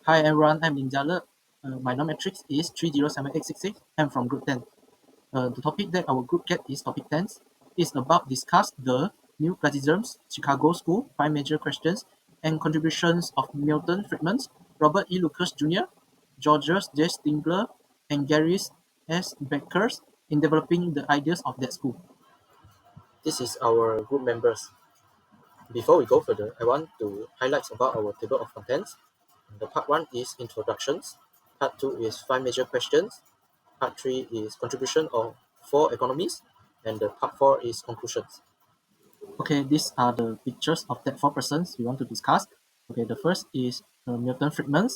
Hi everyone, I'm Lim Jia. My number matrix is 307866. I'm from group 10. The topic that our group get is topic 10. It's about discuss the new classicisms, Chicago School, 5 major questions, and contributions of Milton Friedman, Robert E. Lucas Jr., Georges J. Stigler, and Gary S. Becker in developing the ideas of that school. This is our group members. Before we go further, I want to highlight about our table of contents. The part 1 is introductions, part 2 is 5 major questions, part 3 is contribution of 4 economies, and the part 4 is conclusions. Okay, these are the pictures of that 4 persons we want to discuss. Okay, the first is Milton Friedman,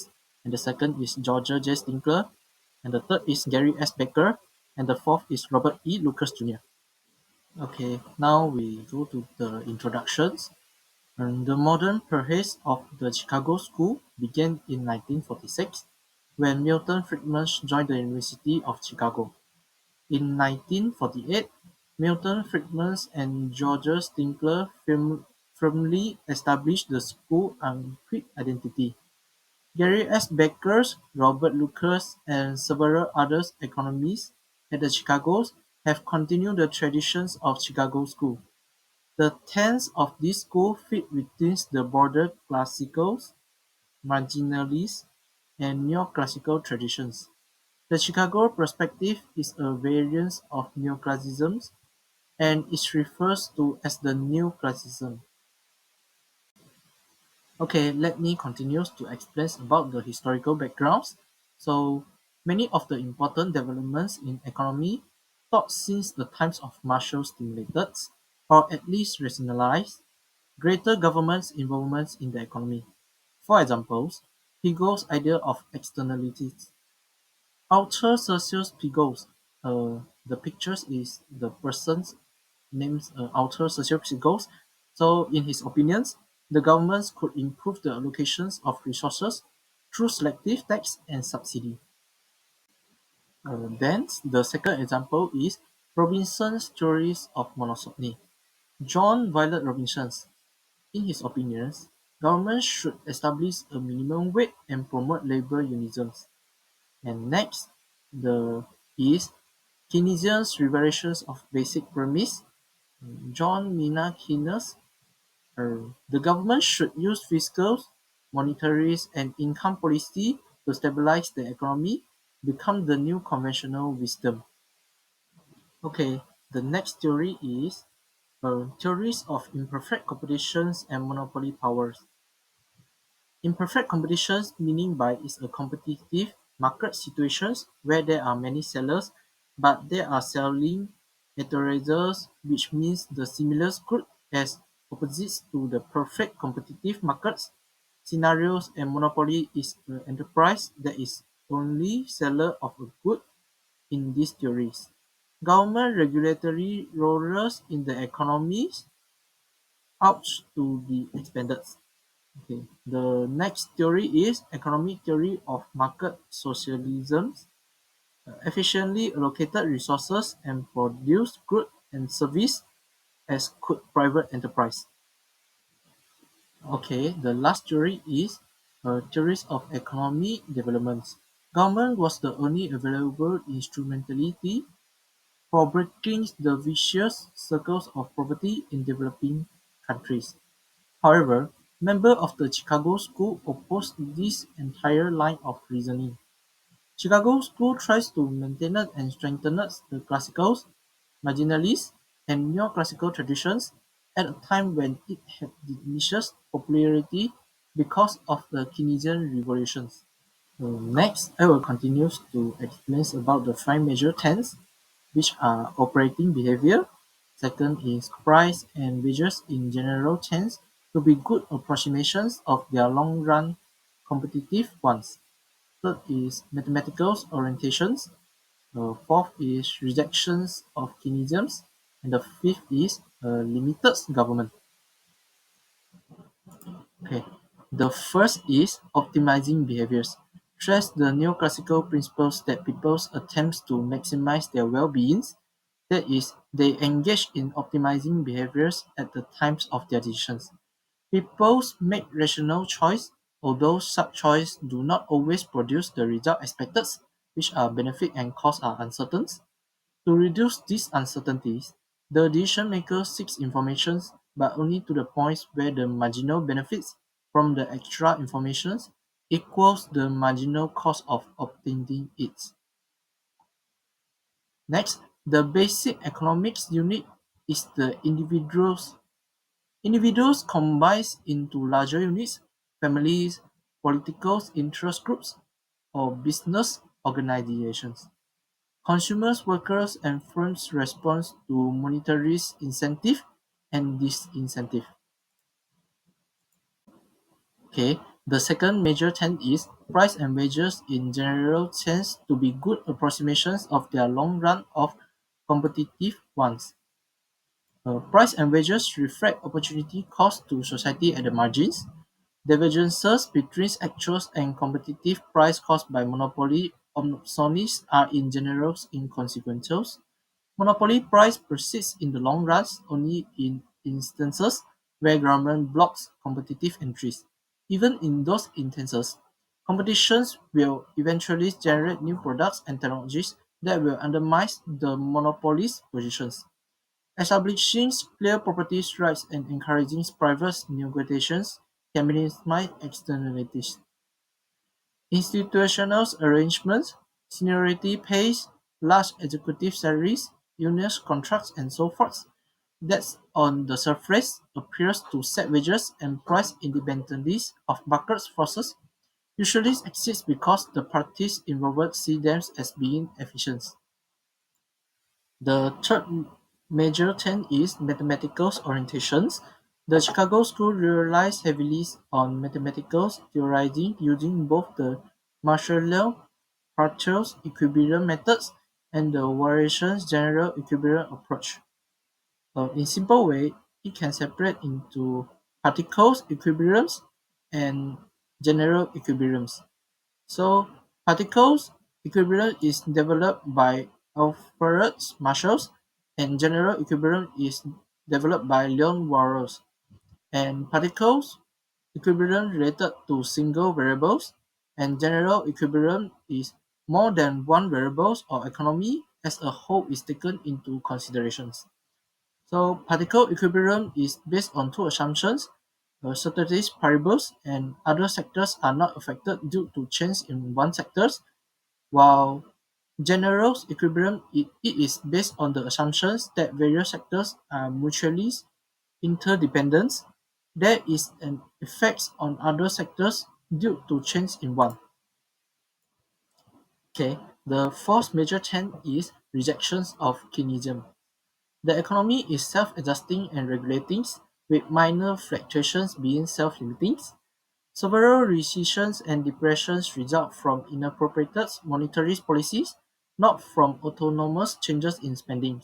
and the second is George J. Stinkler, and the third is Gary S. Becker, and the fourth is Robert E. Lucas Jr. Okay, now we go to the introductions. The modern perhaps of the Chicago School began in 1946 when Milton Friedman joined the University of Chicago. In 1948, Milton Friedman and George Stigler firmly established the school and quick identity. Gary S. Becker, Robert Lucas, and several other economists at the Chicago's have continued the traditions of Chicago School. The tenets of this school fit within the broader classical, marginalist, and neoclassical traditions. The Chicago perspective is a variant of neoclassicism and is referred to as the new classicism. Okay, let me continue to explain about the historical backgrounds. So, many of the important developments in economy thought since the times of Marshall stimulated, or at least rationalized, greater government's involvement in the economy. For example, Hegel's idea of externalities. Author Celsius Pigos, the pictures is the person's names author Celsius Pigos. So in his opinions, the governments could improve the allocations of resources through selective tax and subsidy. Then the second example is Robinson's theories of monopsony. John Violet Robinson, in his opinions, governments should establish a minimum wage and promote labor unionism. And next, the is Keynesian's revelations of basic premise. John Maynard Keynes, the government should use fiscal, monetary, and income policy to stabilize the economy, become the new conventional wisdom. Okay, the next theory is theories of imperfect competitions and monopoly powers. Imperfect competition meaning by is a competitive market situations where there are many sellers but they are selling at results, which means the similar good as opposites to the perfect competitive markets scenarios, and monopoly is an enterprise that is only seller of a good in these theories. Government regulatory roles in the economy ought to be expanded. Okay. The next theory is economic theory of market socialism. Efficiently allocated resources and produce goods and service as could private enterprise. Okay, the last theory is theories of economic development. Government was the only available instrumentality for breaking the vicious circles of poverty in developing countries. However, members of the Chicago School opposed this entire line of reasoning. Chicago School tries to maintain and strengthen the classical, marginalist, and neoclassical traditions at a time when it had diminished popularity because of the Keynesian revolutions. Next, I will continue to explain about the 5 major tenets, which are operating behavior. Second is price and wages in general tends to be good approximations of their long-run competitive ones. Third is mathematical orientations. Fourth is rejections of Keynesism. And the fifth is limited government. Okay. The first is optimizing behaviors. Stress the neoclassical principles that people's attempts to maximize their well-being, that is, they engage in optimizing behaviors at the times of their decisions. People make rational choice although such choices do not always produce the result expected, which are benefit and cost are uncertain. To reduce these uncertainties, the decision maker seeks information, but only to the point where the marginal benefits from the extra information equals the marginal cost of obtaining it. Next, the basic economics unit is the individuals. Individuals combines into larger units, families, political interest groups, or business organizations. Consumers, workers, and firms respond to monetary incentive and disincentive. Okay. The second major trend is price and wages in general tends to be good approximations of their long run of competitive ones. Price and wages reflect opportunity cost to society at the margins. Divergences between actual and competitive price caused by monopoly monopolies are in general inconsequential. Monopoly price persists in the long run only in instances where government blocks competitive entries. Even in those instances, competitions will eventually generate new products and technologies that will undermine the monopoly's positions. Establishing clear property rights and encouraging private negotiations can minimize externalities. Institutional arrangements, seniority pays, large executive salaries, union contracts, and so forth, that on the surface appears to set wages and price independently of market forces, usually exists because the parties involved see them as being efficient. The third major trend is mathematical orientations. The Chicago School relies heavily on mathematical theorizing using both the Marshallian partial equilibrium methods and the variations general equilibrium approach. In simple way, it can separate into particles equilibriums and general equilibriums. So particles equilibrium is developed by Alfred Marshall and general equilibrium is developed by Leon Warros. And particles equilibrium related to single variables and general equilibrium is more than one variables or economy as a whole is taken into considerations. So particle equilibrium is based on two assumptions. Certain variables and other sectors are not affected due to change in one sector, while general equilibrium it is based on the assumptions that various sectors are mutually interdependent. There is an effect on other sectors due to change in one. Okay, the fourth major trend is rejections of Keynesianism. The economy is self-adjusting and regulating, with minor fluctuations being self-limiting. Several recessions and depressions result from inappropriate monetary policies, not from autonomous changes in spending.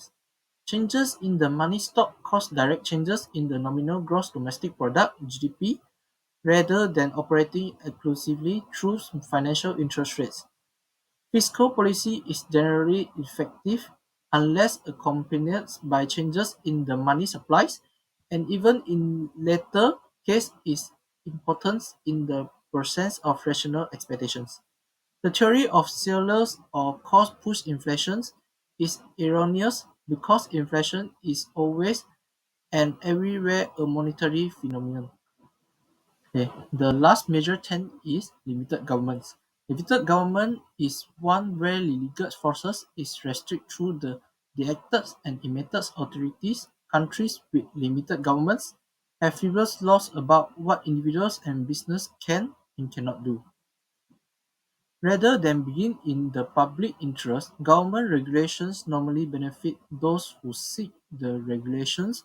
Changes in the money stock cause direct changes in the nominal gross domestic product (GDP) rather than operating exclusively through financial interest rates. Fiscal policy is generally effective unless accompanied by changes in the money supplies, and even in latter case is important in the presence of rational expectations. The theory of sellers or cost-push inflation is erroneous because inflation is always and everywhere a monetary phenomenon. Okay. The last major trend is limited governments. Limited government is one where legal forces is restricted through the actors and emitted authorities. Countries with limited governments have various laws about what individuals and business can and cannot do. Rather than being in the public interest, government regulations normally benefit those who seek the regulations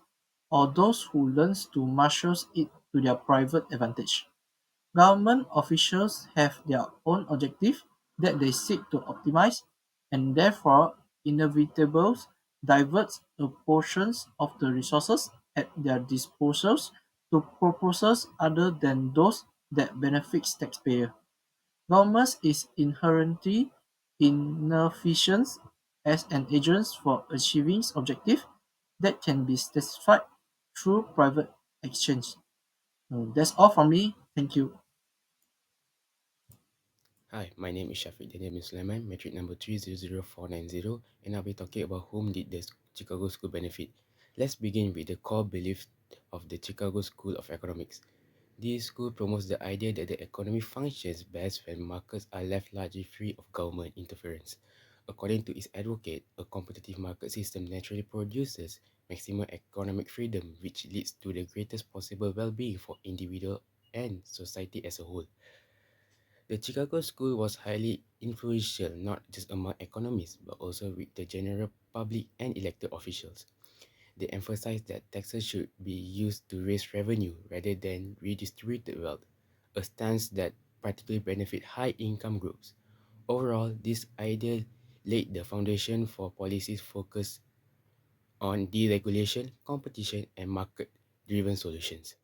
or those who learn to marshal it to their private advantage. Government officials have their own objectives that they seek to optimize, and therefore inevitably divert a portion of the resources at their disposal to purposes other than those that benefit taxpayers. Government is inherently inefficient as an agent for achieving objectives that can be satisfied through private exchange. That's all from me. Thank you. Hi, my name is Syafiq Danial Sulaiman, metric number 300490, and I'll be talking about whom did the Chicago School benefit. Let's begin with the core belief of the Chicago School of Economics. This school promotes the idea that the economy functions best when markets are left largely free of government interference. According to its advocate, a competitive market system naturally produces maximum economic freedom, which leads to the greatest possible well-being for individual and society as a whole. The Chicago School was highly influential not just among economists but also with the general public and elected officials. They emphasized that taxes should be used to raise revenue rather than redistribute wealth, a stance that particularly benefit high-income groups. Overall, this idea laid the foundation for policies focused on deregulation, competition, and market-driven solutions.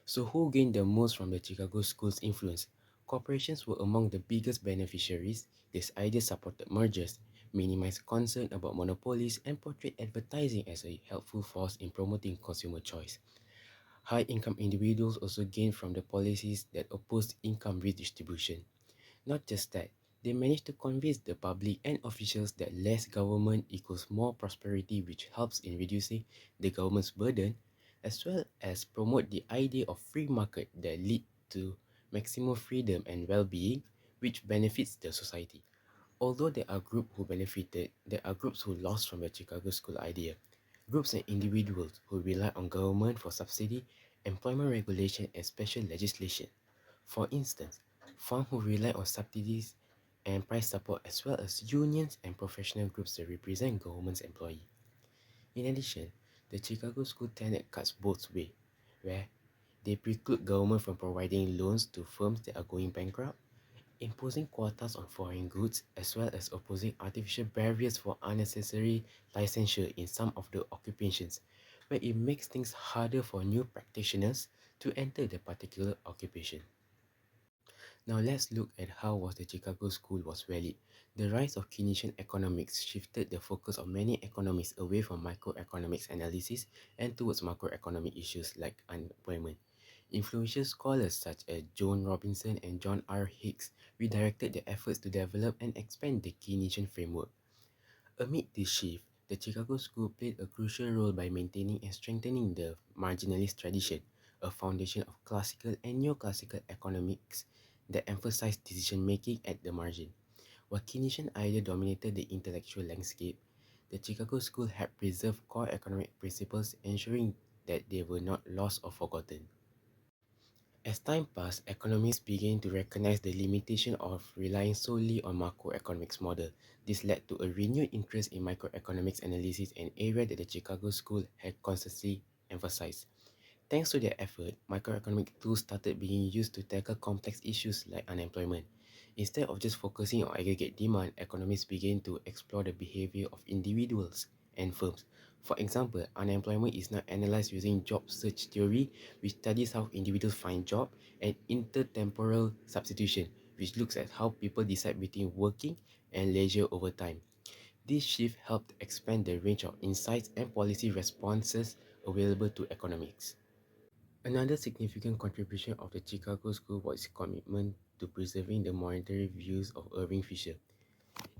So who gained the most from the Chicago School's influence? Corporations were among the biggest beneficiaries. This idea supported mergers, minimized concern about monopolies, and portrayed advertising as a helpful force in promoting consumer choice. High-income individuals also gained from the policies that opposed income redistribution. Not just that, they managed to convince the public and officials that less government equals more prosperity, which helps in reducing the government's burden, as well as promote the idea of free market that lead to maximum freedom and well-being, which benefits the society. Although there are groups who benefited, there are groups who lost from the Chicago School idea. Groups and individuals who rely on government for subsidy, employment regulation, and special legislation. For instance, firms who rely on subsidies and price support as well as unions and professional groups that represent government's employees. In addition, the Chicago School tenet cuts both ways, where they preclude government from providing loans to firms that are going bankrupt, imposing quotas on foreign goods, as well as opposing artificial barriers for unnecessary licensure in some of the occupations, where it makes things harder for new practitioners to enter the particular occupation. Now let's look at how was the Chicago School was valid. The rise of Keynesian economics shifted the focus of many economists away from microeconomics analysis and towards macroeconomic issues like unemployment. Influential scholars such as Joan Robinson and John R. Hicks redirected their efforts to develop and expand the Keynesian framework. Amid this shift, the Chicago School played a crucial role by maintaining and strengthening the marginalist tradition, a foundation of classical and neoclassical economics that emphasized decision-making at the margin. While Keynesian idea dominated the intellectual landscape, the Chicago School had preserved core economic principles, ensuring that they were not lost or forgotten. As time passed, economists began to recognize the limitation of relying solely on macroeconomics model. This led to a renewed interest in microeconomics analysis, an area that the Chicago School had constantly emphasized. Thanks to their effort, microeconomic tools started being used to tackle complex issues like unemployment. Instead of just focusing on aggregate demand, economists began to explore the behavior of individuals and firms. For example, unemployment is now analyzed using job search theory, which studies how individuals find jobs, and intertemporal substitution, which looks at how people decide between working and leisure over time. This shift helped expand the range of insights and policy responses available to economics. Another significant contribution of the Chicago School was its commitment to preserving the monetary views of Irving Fisher.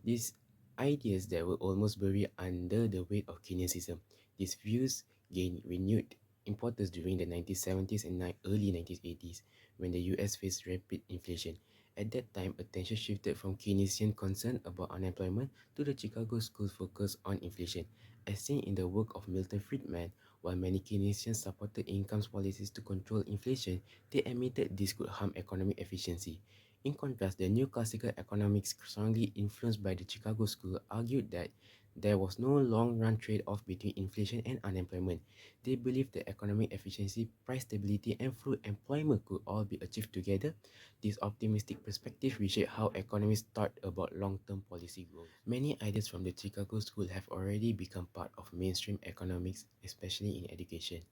These ideas that were almost buried under the weight of Keynesianism. These views gained renewed importance during the 1970s and early 1980s when the US faced rapid inflation. At that time, attention shifted from Keynesian concern about unemployment to the Chicago School's focus on inflation. As seen in the work of Milton Friedman, while many Keynesians supported income policies to control inflation, they admitted this could harm economic efficiency. In contrast, the new classical economics, strongly influenced by the Chicago School, argued that there was no long-run trade-off between inflation and unemployment. They believed that economic efficiency, price stability, and full employment could all be achieved together. This optimistic perspective reshaped how economists thought about long-term policy goals. Many ideas from the Chicago School have already become part of mainstream economics, especially in education.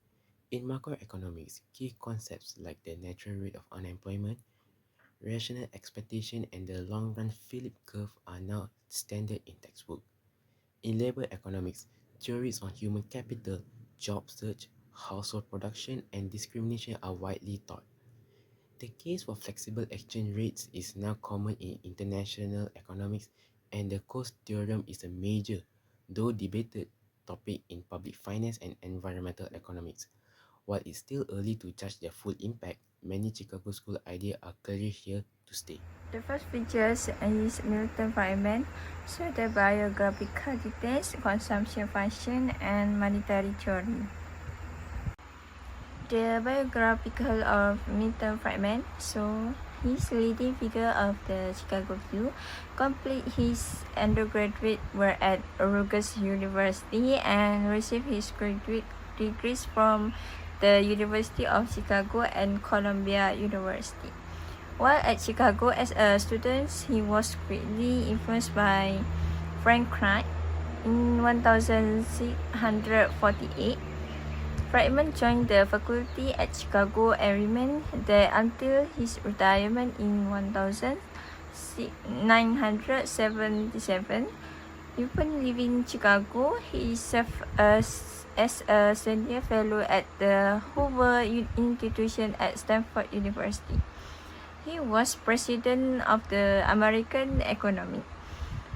In macroeconomics, key concepts like the natural rate of unemployment, rational expectation, and the long-run Philip curve are now standard in textbook. In labor economics, theories on human capital, job search, household production, and discrimination are widely taught. The case for flexible exchange rates is now common in international economics, and the cost theorem is a major, though debated, topic in public finance and environmental economics. While it's still early to judge their full impact, many Chicago School ideas are clearly here to stay. The first features is Milton Friedman, so the biographical details, consumption function, and monetary theory. The biographical of Milton Friedman, so he's leading figure of the Chicago view, complete his undergraduate work at Rutgers University and received his graduate degrees from the University of Chicago and Columbia University. While at Chicago as a student, he was greatly influenced by Frank Klein. In 1648, Friedman joined the faculty at Chicago and remained there until his retirement in 1977. Upon leaving Chicago, he served as a senior fellow at the Hoover Institution at Stanford University. He was president of the American Economic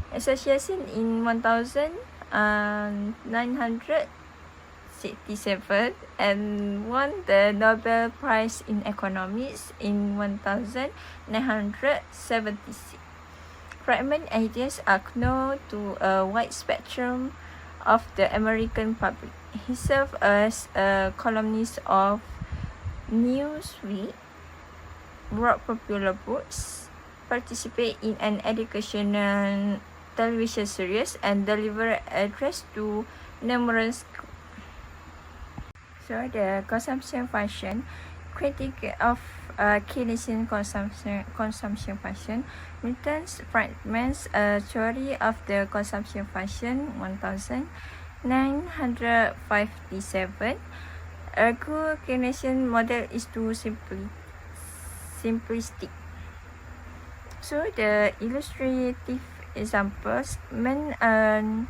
Association in 1967 and won the Nobel Prize in Economics in 1976. Friedman's ideas are known to a wide spectrum of the American public. He served as a columnist of Newsweek, wrote popular books, participated in an educational television series, and delivered address to numerous. So the consumption function, critique of Keynesian consumption function, Milton Friedman's theory of the consumption function 1957. A good Keynesian model is too simplistic. So the illustrative examples men earn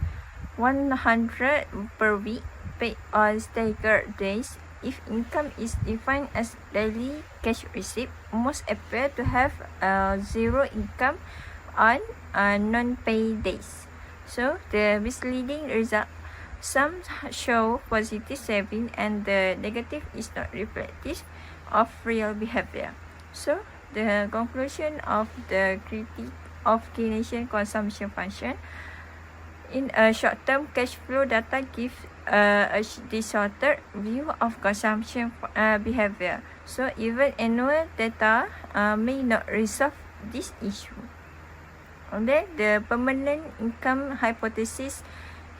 100 per week paid on staggered days. If income is defined as daily cash receipt, most appear to have zero income on non-paid days. So the misleading result, some show positive saving and the negative is not reflective of real behavior. So the conclusion of the critique of Keynesian consumption function, in a short-term cash flow data gives a distorted view of consumption behavior. So even annual data may not resolve this issue. And then the permanent income hypothesis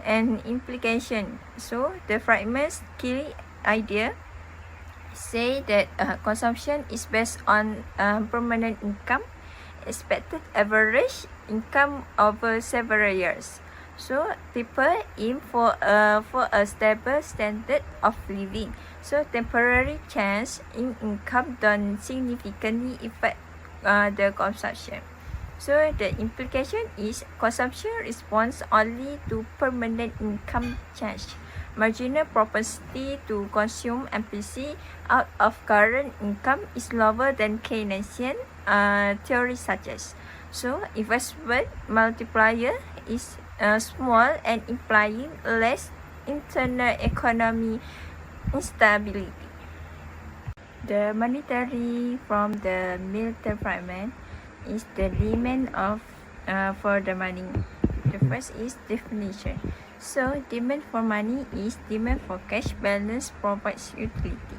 and implication. So the Friedman's key idea say that consumption is based on permanent income, expected average income over several years. So people aim for a stable standard of living. So temporary change in income don't significantly affect the consumption. So the implication is consumption responds only to permanent income change. Marginal propensity to consume MPC out of current income is lower than Keynesian theory suggests. So investment multiplier is small and implying less internal economy instability. The monetary from the Milton Friedman is the demand of for the money. The first is definition. So demand for money is demand for cash balance provides utility.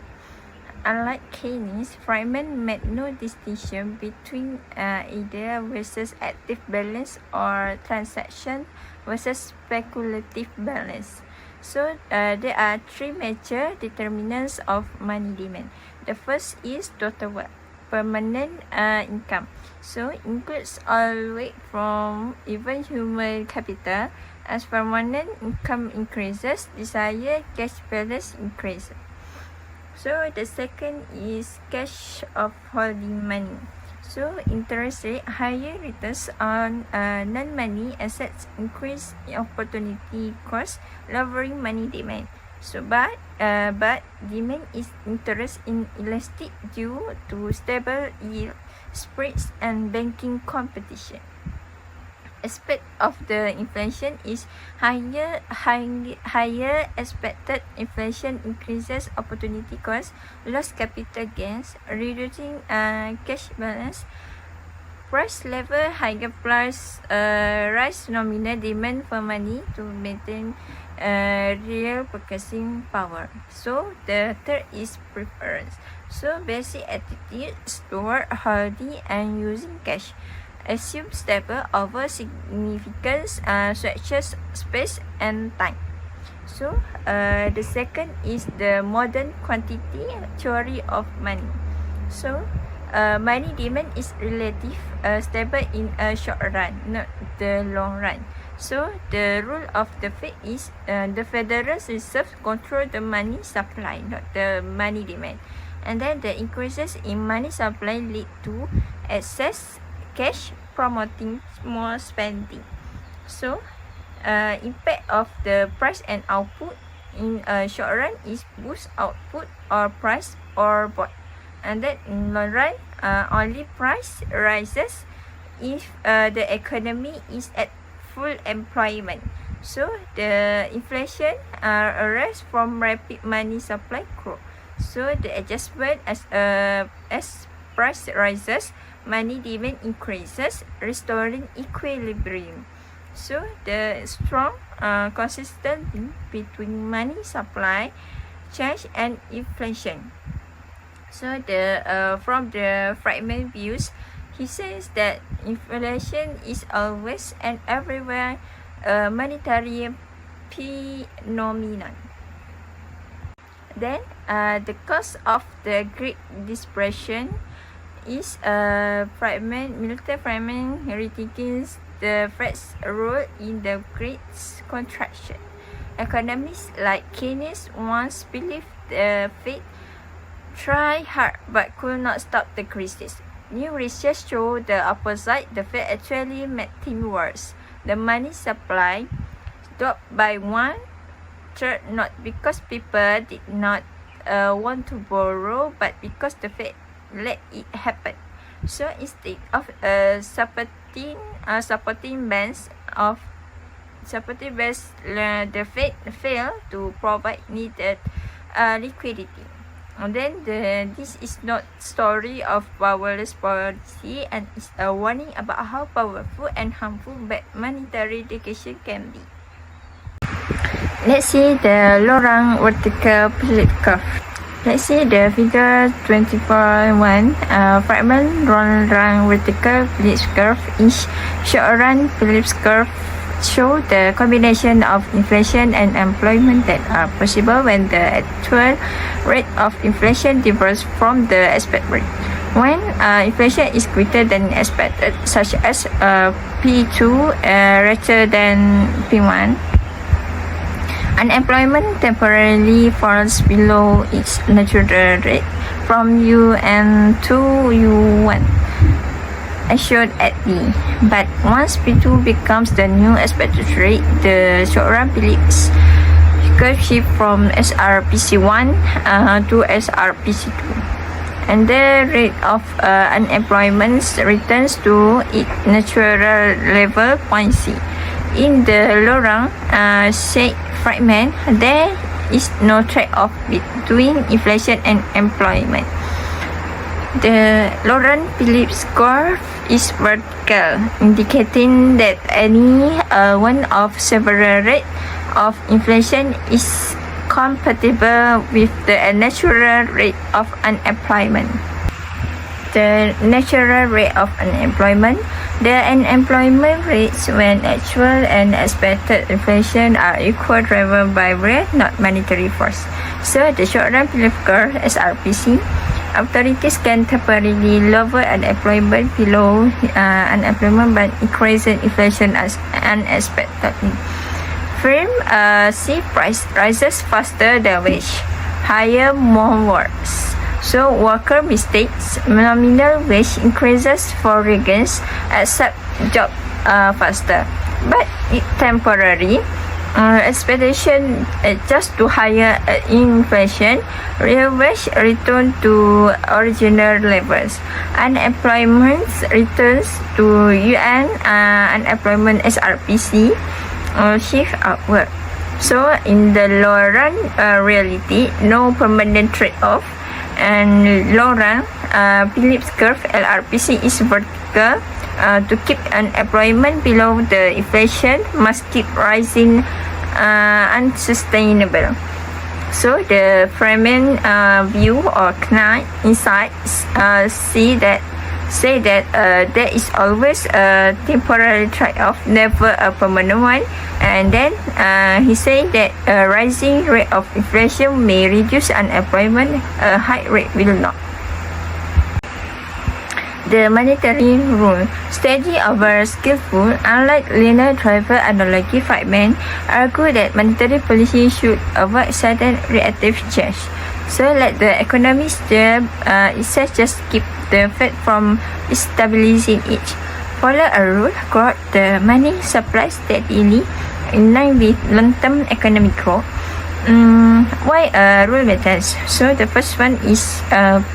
Unlike Keynes, Friedman made no distinction between either versus active balance or transaction versus speculative balance. So there are three major determinants of money demand. The first is total wealth, permanent income. So includes all weight from even human capital. As permanent income increases, desired cash balance increases. So the second is cash of holding money. So interest rate, higher returns on non-money assets increase opportunity cost, lowering money demand. So, but demand is interest inelastic due to stable yield spreads and banking competition. Aspect of the inflation is higher expected inflation increases opportunity cost, lost capital gains, reducing cash balance, price level higher price, rise nominal demand for money to maintain real purchasing power. So the third is preference. So basic attitudes toward holding and using cash assume stable over significance such as space and time. So the second is the modern quantity theory of money. So money demand is relative stable in a short run, not the long run. So the rule of the Fed is the Federal Reserve control the money supply, not the money demand. And then the increases in money supply lead to excess cash, promoting more spending. So impact of the price and output in a short run is boost output or price or both. And then in long run, only price rises if the economy is at full employment. So the inflation arises from rapid money supply growth. So the adjustment as price rises, money demand increases, restoring equilibrium. So the strong consistent link between money supply change and inflation. So the from the Friedman views, he says that inflation is always and everywhere a monetary phenomenon. Then the cause of the Great Depression is Milton Friedman critiques the Fed's role in the Great Contraction. Economists like Keynes once believed the Fed tried hard but could not stop the crisis. New research showed the opposite. The Fed actually made things worse. The money supply dropped by 1/3, not because people did not want to borrow, but because the Fed let it happen. So instead of supporting banks, the Fed failed to provide needed liquidity. And then this is not story of powerless policy, and is a warning about how powerful and harmful bad monetary education can be. Let's see the Lorang vertical Phillips curve. Let's see the figure 24.1. Fragment Lorang vertical Phillips curve is short-run Phillips curve show the combination of inflation and employment that are possible when the actual rate of inflation differs from the expected rate. When inflation is greater than expected, such as P2 greater than P1, unemployment temporarily falls below its natural rate from UN to U1, as shown at D. But once P2 becomes the new expected rate, the short-run Phillips curve shift from SRPC1 to SRPC2, and the rate of unemployment returns to its natural level, point C. In the Lorang said Friedman, there is no trade-off between inflation and employment. The Lorang Phillips curve is vertical, indicating that any one of several rates of inflation is compatible with the natural rate of unemployment. The natural rate of unemployment. The unemployment rates when actual and expected inflation are equal, driven by real, not monetary force. So the short-run Phillips curve SRPC, authorities can temporarily lower unemployment below unemployment but increase inflation as unexpectedly. Firm C price rises faster than wage, higher more works. So worker mistakes nominal wage increases for regions accept job faster, but it temporary. expectation just to higher inflation, real wage return to original levels. Unemployment returns to UN unemployment SRPC shift upward. So in the long run, reality, no permanent trade-off, and long run, Phillips curve LRPC is vertical. To keep unemployment below the inflation must keep rising unsustainable. So the Friedman view or Knight insights say that there is always a temporary trade-off, never a permanent one. And then he said that a rising rate of inflation may reduce unemployment, a high rate will not. The monetary rule, steady over skillful, unlike linear driver analogy, Friedman argued that monetary policy should avoid sudden reactive change. So let the economy steer itself, just keep the Fed from stabilizing it. Follow a rule, grow the money supply steadily in line with long-term economic growth. Why rule matters? So the first one is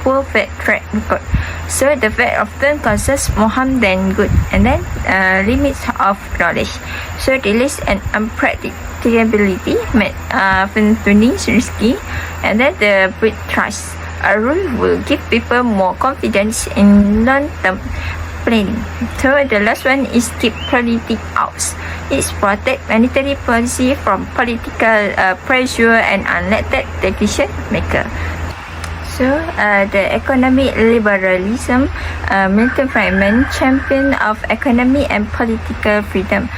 poor Fed track record. So the Fed often causes more harm than good, and then limits of knowledge. So delays and unpredictability make fine-tuning risky, and then the breed trust. A rule will give people more confidence in long-term planning. So the last one is keep politics out. It's protect monetary policy from political pressure and unelected decision maker. So the economic liberalism, Milton Friedman, champion of economy and political freedom,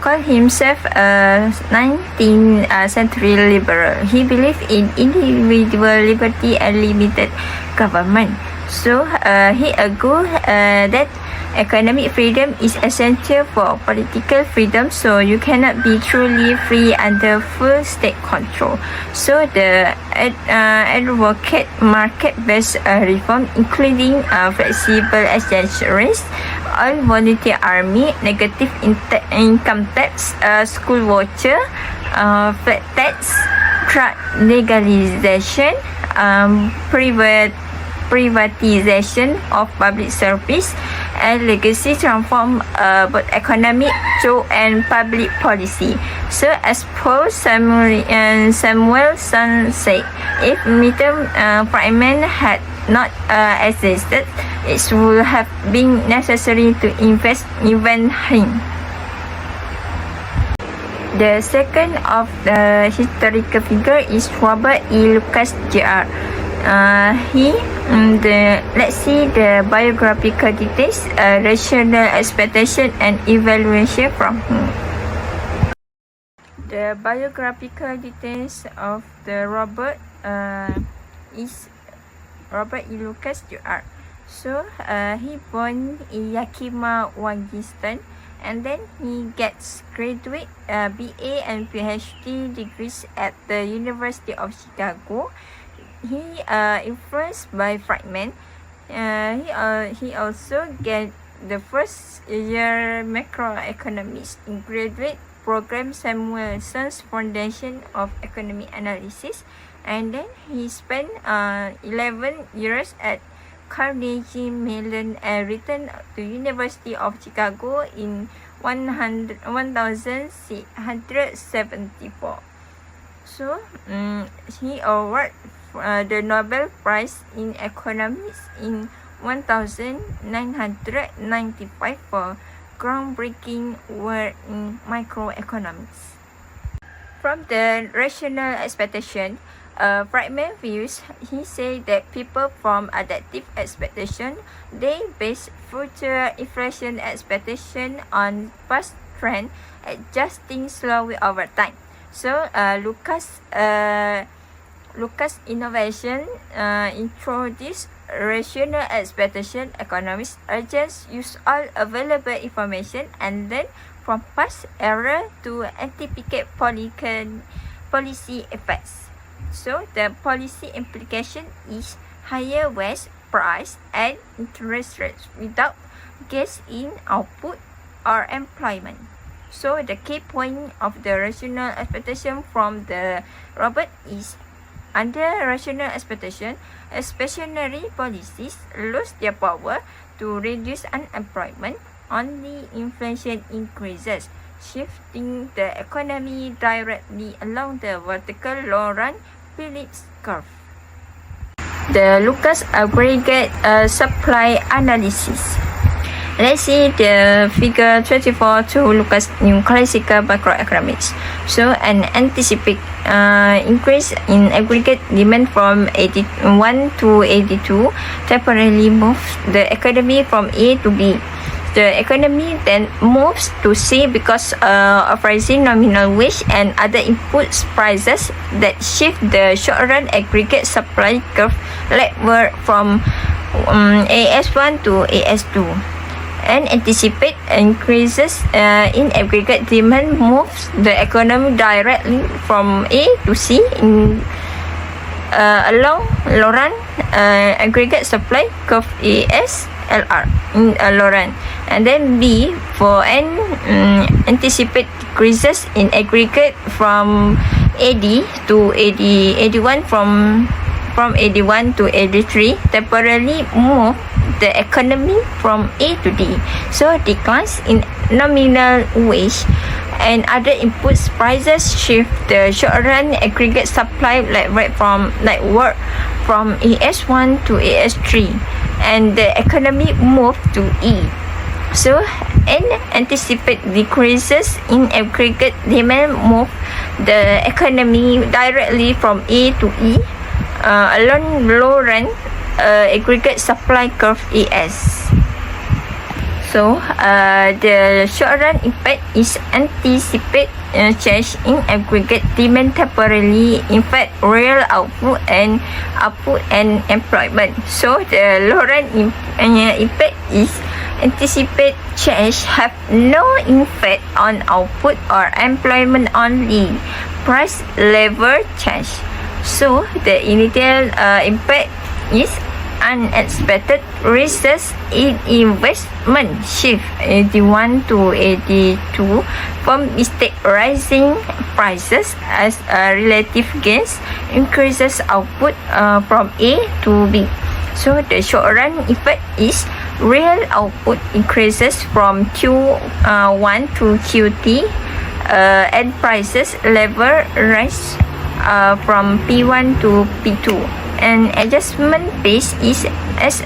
called himself a 19th century liberal. He believed in individual liberty and limited government. So he argued that economic freedom is essential for political freedom, so you cannot be truly free under full state control. So the advocate market-based reform, including flexible exchange rates, all volunteer army, negative income tax, school voucher, flat tax, drug legalization, privatization of public service, and legacy transform both economic, job, and public policy. So as Paul Samuelson said, if Milton Friedman had not existed, it would have been necessary to invent him. The second of the historical figure is Robert E. Lucas Jr. Let's see the biographical details, rational expectation and evaluation from him. The biographical details of the Robert is Robert E. Lucas Jr. So he born in Yakima, Washington, and then he gets graduate BA and PhD degrees at the University of Chicago. He influenced by Friedman. He also get the first year macroeconomics in graduate program Samuelson's Foundation of Economic Analysis, and then he spent 11 years at Carnegie Mellon and returned to University of Chicago in 1674. So he awarded the Nobel Prize in Economics in 1995 for groundbreaking work in microeconomics. From the rational expectation, Friedman views, he said that people from adaptive expectation, they base future inflation expectation on past trend, adjusting slowly over time. So Lucas innovation introduced rational expectation. Economists urges use all available information and learn from past error to anticipate policy effects. So the policy implication is higher wage price and interest rates without gains in output or employment. So the key point of the rational expectation from the Robert is under rational expectation, expansionary policies lose their power to reduce unemployment. Only inflation increases, shifting the economy directly along the vertical long-run Phillips curve. The Lucas aggregate supply analysis. Let's see the figure 24 to Lucas new classical macroeconomics. So an anticipate increase in aggregate demand from 81 to 82 temporarily moves the economy from A to B. The economy then moves to C because of rising nominal wage and other input prices that shift the short-run aggregate supply curve leftward from AS1 to AS2. And anticipate increases in aggregate demand moves the economy directly from A to C along long-run aggregate supply curve ASLR in long run. And then B for N anticipate decreases in aggregate from AD to AD1 from AD1 to AD3 temporarily move the economy from A to D. So declines in nominal wage and other input prices shift the short-run aggregate supply work from AS1 to AS3, and the economy move to E. So N anticipate decreases in aggregate demand move the economy directly from A to E along low-run aggregate supply curve ES. So the short-run impact is anticipate change in aggregate demand temporarily impact real output and employment. So the low-run impact is anticipate change have no effect on output or employment, only price level change. So the initial impact is unexpected risks in investment shift 81 to 82 from mistake rising prices as relative gains increases output from A to B. So the short-run effect is real output increases from Q1 to QT and prices level rise from P1 to P2. And adjustment pace is as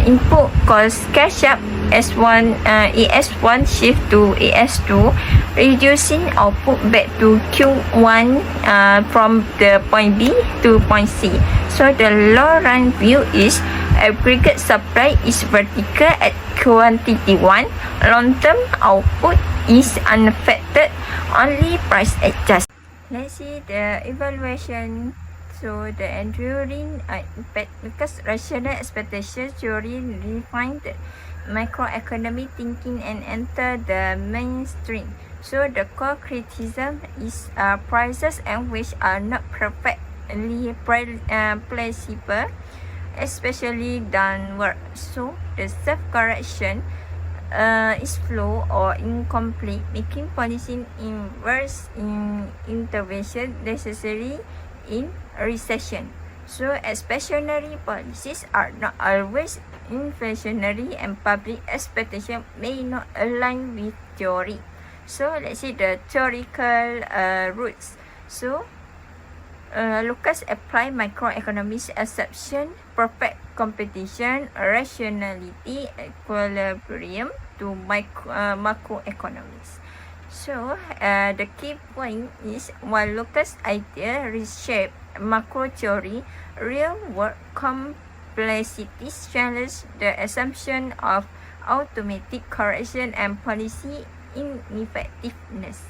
input cost catch up S1 ES1 shift to ES2, reducing output back to Q1 from the point B to point C. So the long-run view is aggregate supply is vertical at quantity 1. Long-term output is unaffected, only price adjust. Let's see the evaluation. So the enduring impact, because rational expectation theory refine the macroeconomic thinking and enter the mainstream. So the core criticism is prices and which are not perfectly placeable, especially downward. So the self-correction is slow or incomplete, making policy inverse intervention necessary in recession. So expansionary policies are not always inflationary and public expectation may not align with theory. So let's see the theoretical roots. So Lucas applied microeconomics assumption, perfect competition, rationality, equilibrium to macroeconomics. So the key point is while Lucas' idea reshaped macro theory, real world complexities challenge the assumption of automatic correction and policy ineffectiveness.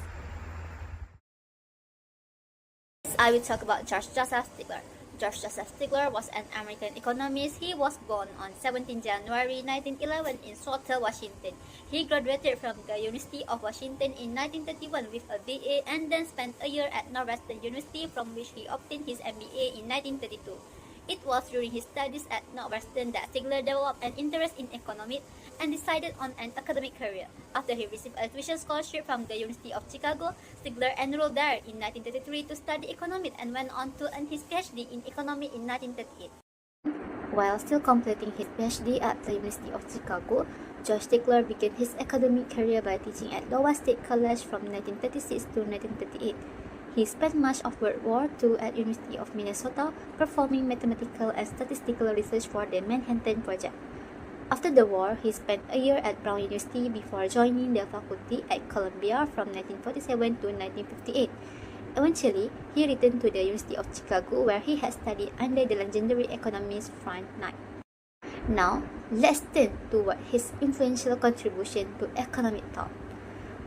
I will talk about George Joseph Stigler. George Joseph Stigler was an American economist. He was born on 17 January 1911 in Seattle, Washington. He graduated from the University of Washington in 1931 with a BA and then spent a year at Northwestern University, from which he obtained his MBA in 1932. It was during his studies at Northwestern that Stigler developed an interest in economics and decided on an academic career. After he received a tuition scholarship from the University of Chicago, Stigler enrolled there in 1933 to study economics and went on to earn his PhD in economics in 1938. While still completing his PhD at the University of Chicago, George Stigler began his academic career by teaching at Iowa State College from 1936 to 1938. He spent much of World War II at University of Minnesota performing mathematical and statistical research for the Manhattan Project. After the war, he spent a year at Brown University before joining the faculty at Columbia from 1947 to 1958. Eventually, he returned to the University of Chicago where he had studied under the legendary economist Frank Knight. Now, let's turn toward his influential contribution to economic thought.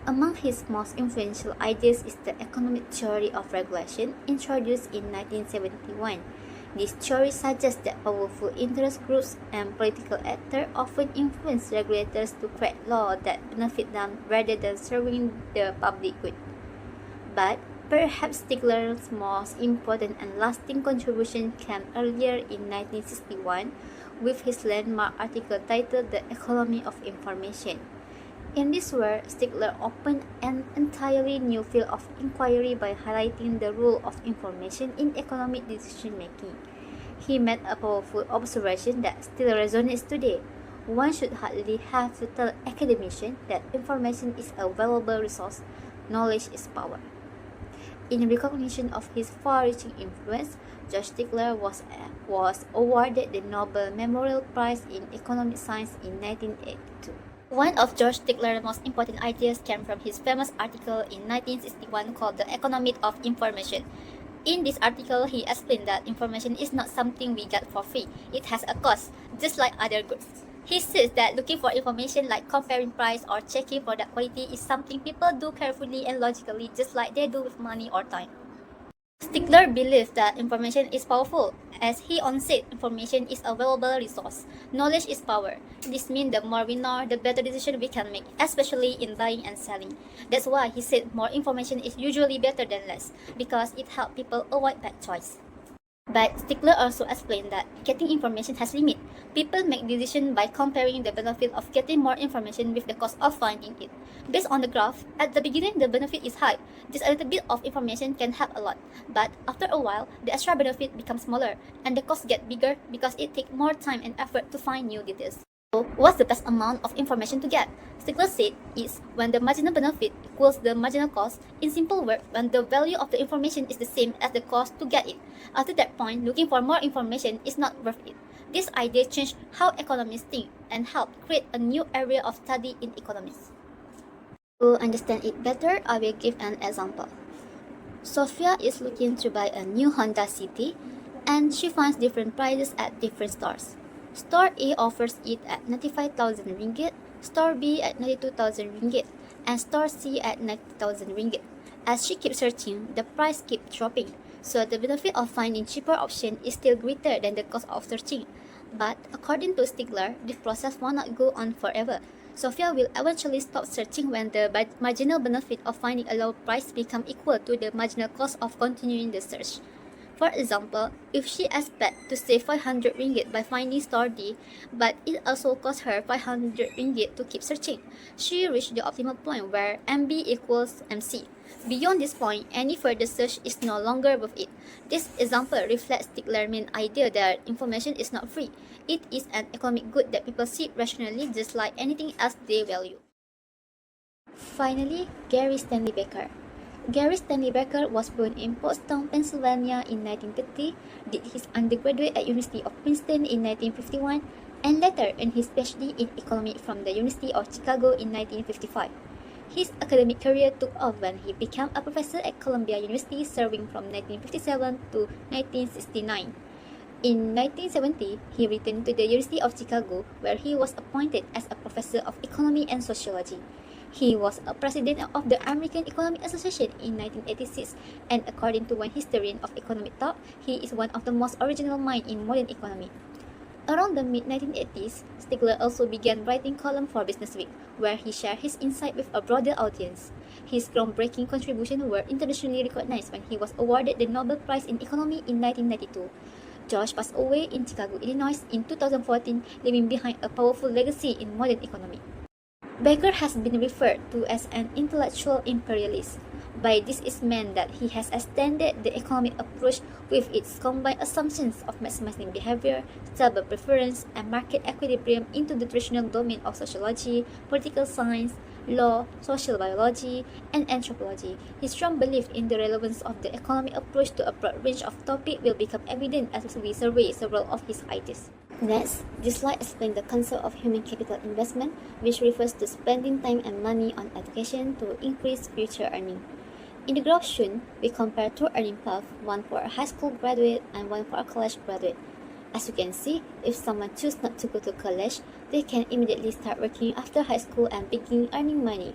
Among his most influential ideas is the economic theory of regulation introduced in 1971. This theory suggests that powerful interest groups and political actors often influence regulators to create laws that benefit them rather than serving the public good. But perhaps Stigler's most important and lasting contribution came earlier in 1961 with his landmark article titled The Economy of Information. In this work, Stigler opened an entirely new field of inquiry by highlighting the role of information in economic decision-making. He made a powerful observation that still resonates today. One should hardly have to tell academicians that information is a valuable resource. Knowledge is power. In recognition of his far-reaching influence, George Stigler was awarded the Nobel Memorial Prize in Economic Science in 1982. One of George Stigler's most important ideas came from his famous article in 1961 called The Economy of Information. In this article, he explained that information is not something we get for free. It has a cost, just like other goods. He says that looking for information like comparing price or checking product quality is something people do carefully and logically, just like they do with money or time. Stigler believed that information is powerful. As he once said, information is a valuable resource. Knowledge is power. This means the more we know, the better decision we can make, especially in buying and selling. That's why he said more information is usually better than less, because it helps people avoid bad choice. But Stigler also explained that getting information has limit. People make decisions by comparing the benefit of getting more information with the cost of finding it. Based on the graph, at the beginning the benefit is high. Just a little bit of information can help a lot. But after a while, the extra benefit becomes smaller and the cost gets bigger because it takes more time and effort to find new details. So, what's the best amount of information to get? Stigler said is when the marginal benefit equals the marginal cost. In simple words, when the value of the information is the same as the cost to get it. After that point, looking for more information is not worth it. This idea changed how economists think and helped create a new area of study in economics. To understand it better, I will give an example. Sophia is looking to buy a new Honda City and she finds different prices at different stores. Store A offers it at 95,000 ringgit, Store B at 92,000 ringgit, and Store C at 90,000 ringgit. As she keeps searching, the price keeps dropping, so the benefit of finding cheaper option is still greater than the cost of searching. But according to Stigler, this process will not go on forever. Sophia will eventually stop searching when the marginal benefit of finding a low price becomes equal to the marginal cost of continuing the search. For example, if she expects to save 500 ringgit by finding store D, but it also costs her 500 ringgit to keep searching, she reached the optimal point where MB equals MC. Beyond this point, any further search is no longer worth it. This example reflects Stigler's main idea that information is not free. It is an economic good that people see rationally just like anything else they value. Finally, Gary Stanley Becker. Gary Stanley Becker was born in Pottstown, Pennsylvania in 1930, did his undergraduate at University of Princeton in 1951, and later earned his PhD in economics from the University of Chicago in 1955. His academic career took off when he became a professor at Columbia University, serving from 1957 to 1969. In 1970, he returned to the University of Chicago, where he was appointed as a professor of economy and sociology. He was a president of the American Economic Association in 1986, and according to one historian of economic thought, he is one of the most original minds in modern economy. Around the mid-1980s, Stigler also began writing columns for Businessweek, where he shared his insight with a broader audience. His groundbreaking contributions were internationally recognized when he was awarded the Nobel Prize in Economy in 1992. George passed away in Chicago, Illinois in 2014, leaving behind a powerful legacy in modern economy. Becker has been referred to as an intellectual imperialist. By this is meant that he has extended the economic approach with its combined assumptions of maximizing behavior, stable preference, and market equilibrium into the traditional domain of sociology, political science, law, social biology, and anthropology. His strong belief in the relevance of the economic approach to a broad range of topics will become evident as we survey several of his ideas. Next, this slide explains the concept of human capital investment, which refers to spending time and money on education to increase future earning. In the graph shown, we compare two earning paths, one for a high school graduate and one for a college graduate. As you can see, if someone chooses not to go to college, they can immediately start working after high school and begin earning money.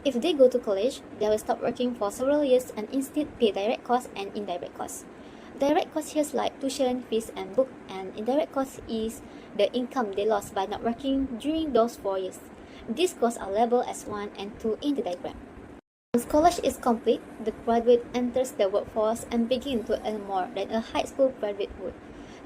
If they go to college, they will stop working for several years and instead pay direct costs and indirect costs. Direct costs here like tuition, fees, and book, and indirect costs is the income they lost by not working during those 4 years. These costs are labeled as 1 and 2 in the diagram. Once college is complete, the graduate enters the workforce and begins to earn more than a high school graduate would.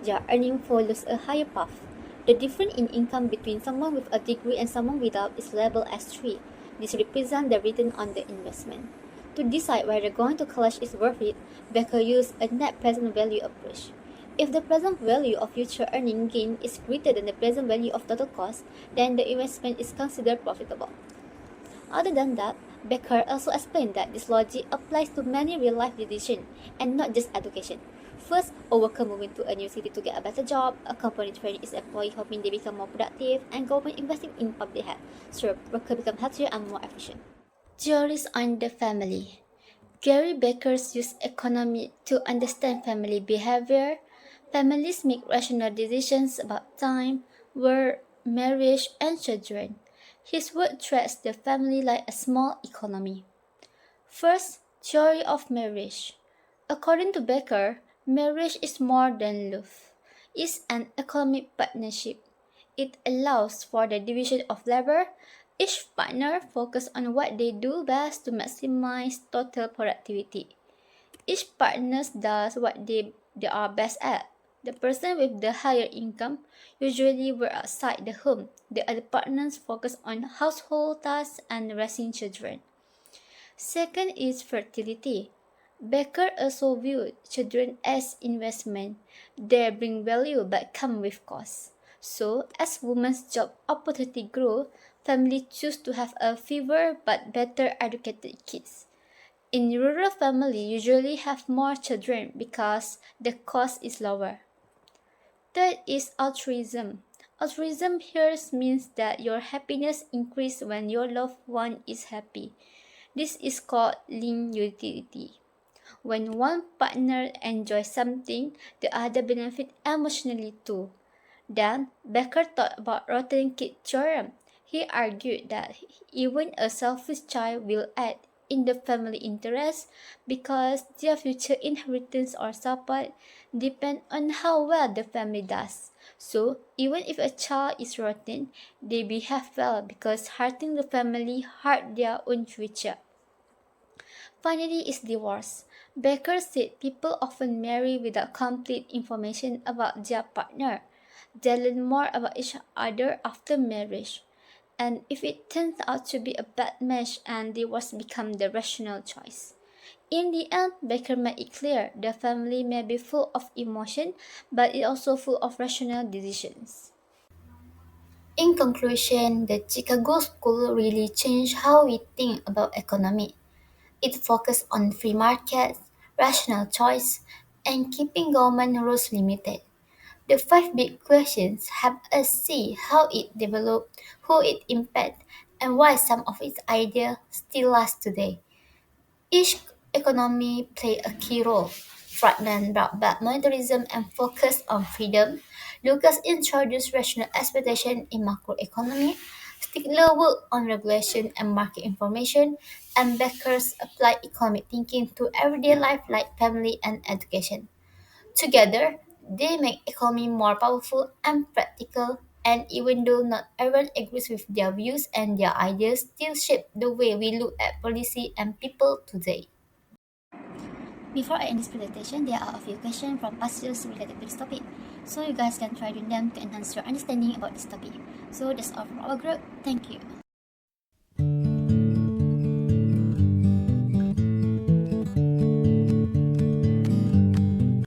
Their earning follows a higher path. The difference in income between someone with a degree and someone without is labeled as 3. This represents the return on the investment. To decide whether going to college is worth it, Becker used a net present value approach. If the present value of future earning gain is greater than the present value of total cost, then the investment is considered profitable. Other than that, Becker also explained that this logic applies to many real-life decisions and not just education. First, a worker moving to a new city to get a better job, a company training its employee hoping they become more productive, and government investing in public health so workers become healthier and more efficient. Theories on the family. Gary Becker's used economy to understand family behavior. Families make rational decisions about time, work, marriage, and children. His work treats the family like a small economy. First, theory of marriage. According to Becker, marriage is more than love. It's an economic partnership. It allows for the division of labor. Each partner focuses on what they do best to maximize total productivity. Each partner does what they are best at. The person with the higher income usually work outside the home. The other partners focus on household tasks and raising children. Second is fertility. Becker also viewed children as investment. They bring value but come with costs. So, as women's job opportunity grow, families choose to have a fewer but better educated kids. In rural families usually have more children because the cost is lower. Third is altruism. Altruism here means that your happiness increases when your loved one is happy. This is called linked utility. When one partner enjoys something, the other benefits emotionally too. Then, Becker thought about rotten kid theorem. He argued that even a selfish child will act in the family interest because their future inheritance or support depend on how well the family does. So, even if a child is rotten, they behave well because hurting the family hurt their own future. Finally is divorce. Becker said people often marry without complete information about their partner. They learn more about each other after marriage. And if it turns out to be a bad match and divorce becomes the rational choice. In the end, Becker made it clear the family may be full of emotion, but it also full of rational decisions. In conclusion, the Chicago School really changed how we think about economy. It focused on free markets, rational choice, and keeping government rules limited. The five big questions help us see how it developed, who it impacted, and why some of its ideas still last today. Each economy played a key role. Friedman brought back monetarism and focused on freedom. Lucas introduced rational expectation in macroeconomy. Stigler worked on regulation and market information, and Becker's applied economic thinking to everyday life like family and education. Together, they make economy more powerful and practical, and even though not everyone agrees with their views and their ideas still shape the way we look at policy and people today. Before I end this presentation, there are a few questions from past years related to this topic. So you guys can try doing them to enhance your understanding about this topic. So that's all from our group. Thank you.